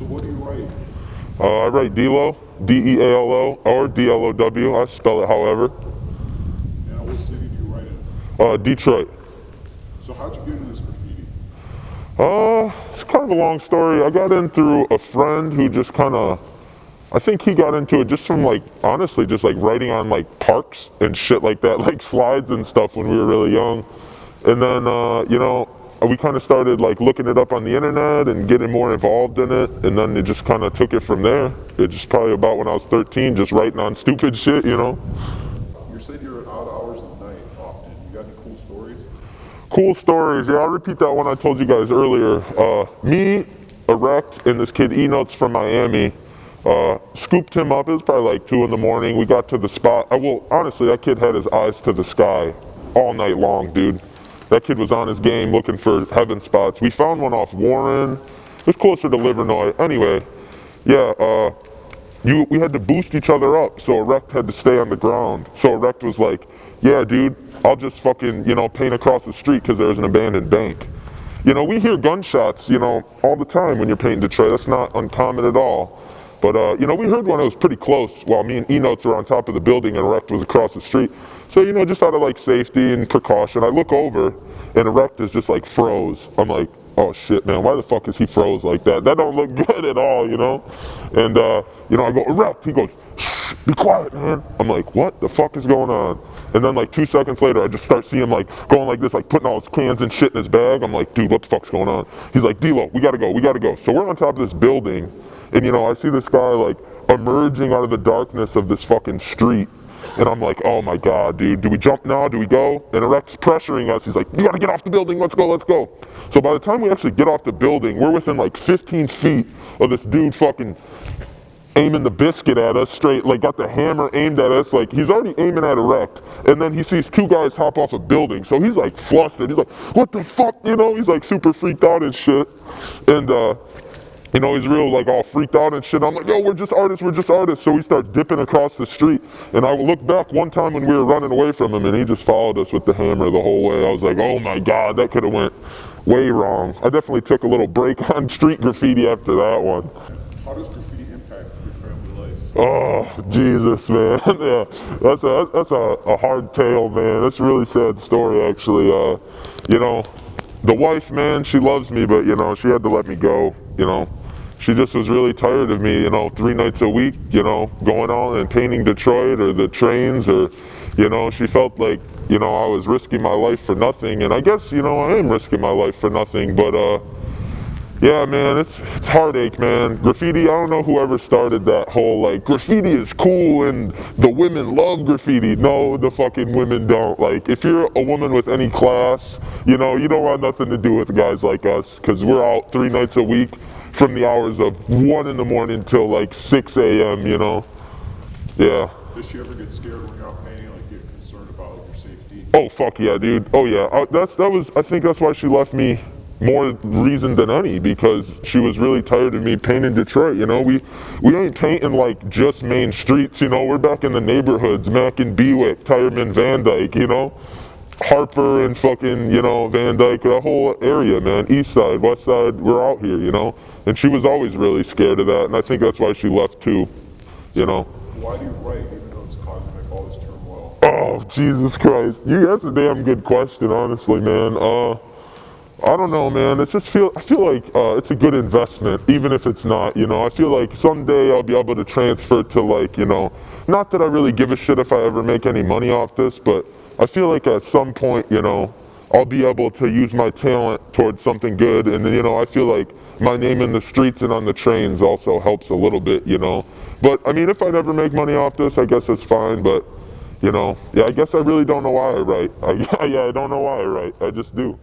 So what do you write? I write DEALO, D-E-A-L-O, or D-L-O-W. I spell it however. And what city do you write in? Detroit. So how'd you get into this graffiti? It's kind of a long story. I got in through a friend who just kind of, I think he got into it just from like, honestly, just like writing on like parks and shit like that, like slides and stuff when we were really young. And then, we kind of started like looking it up on the internet and getting more involved in it. And then it just kind of took it from there. It just probably about when I was 13, just writing on stupid shit, You said you're out hours of the night often. You got any cool stories? Cool stories. Yeah, I'll repeat that one I told you guys earlier. Me, Erect, and this kid E-Notes from Miami, scooped him up. It was probably like 2 in the morning. We got to the spot. Honestly, that kid had his eyes to the sky all night long, dude. That kid was on his game looking for heaven spots. We found one off Warren. It was closer to Livernois. Anyway, yeah, we had to boost each other up, so Erect had to stay on the ground. So Erect was like, yeah, dude, I'll just fucking, paint across the street because there's an abandoned bank. We hear gunshots, all the time when you're painting Detroit. That's not uncommon at all. But, we heard one that was pretty close while me and E-Notes were on top of the building and Erect was across the street. So, just out of like safety and precaution, I look over and Erect is just like froze. I'm like, oh shit, man, why the fuck is he froze like that? That don't look good at all, And, I go, Erect. He goes, shh, be quiet, man. I'm like, what the fuck is going on? And then like 2 seconds later, I just start seeing him like going like this, like putting all his cans and shit in his bag. I'm like, dude, what the fuck's going on? He's like, DEALO, we gotta go. So we're on top of this building, and I see this guy like emerging out of the darkness of this fucking street. And I'm like, oh my God, dude, do we jump now? Do we go? And Erect's pressuring us. He's like, you gotta get off the building, let's go. So by the time we actually get off the building, we're within like 15 feet of this dude fucking aiming the biscuit at us straight, like got the hammer aimed at us, like he's already aiming at Erect. And then he sees 2 guys hop off a building. So he's like flustered. He's like, what the fuck? He's like super freaked out and shit. And, he's real like all freaked out and shit. I'm like, yo, we're just artists. So we start dipping across the street. And I looked back one time when we were running away from him and he just followed us with the hammer the whole way. I was like, oh my God, that could have went way wrong. I definitely took a little break on street graffiti after that one. How does graffiti impact your family life? Oh, Jesus, man. Yeah, that's a hard tale, man. That's a really sad story, actually. The wife, man, she loves me, but, she had to let me go, She just was really tired of me, 3 nights a week, going on and painting Detroit or the trains or, she felt like, I was risking my life for nothing. And I guess, I am risking my life for nothing, but, yeah, man, it's heartache, man. Graffiti, I don't know whoever started that whole, like, graffiti is cool and the women love graffiti. No, the fucking women don't. Like, if you're a woman with any class, you don't want nothing to do with guys like us, because we're out 3 nights a week from the hours of 1 in the morning till, like, 6 a.m., Yeah. Does she ever get scared when you're out painting, like get concerned about your safety? Oh, fuck yeah, dude. Oh, yeah. I think that's why she left me more reason than any, because she was really tired of me painting Detroit. We ain't painting like just main streets, we're back in the neighborhoods, Mack and Bewick, Tireman, Van Dyke, Harper and fucking, Van Dyke, that whole area, man, east side, west side, we're out here, and she was always really scared of that, and I think that's why she left too, Why do you write even though it's causing like all this turmoil? Oh, Jesus Christ. That's a damn good question, honestly, man. I don't know, man. I feel like it's a good investment, even if it's not. I feel like someday I'll be able to transfer to like, not that I really give a shit if I ever make any money off this, but I feel like at some point, I'll be able to use my talent towards something good. And I feel like my name in the streets and on the trains also helps a little bit, But I mean, if I never make money off this, I guess it's fine. But, yeah, I guess I really don't know why I write. I don't know why I write. I just do.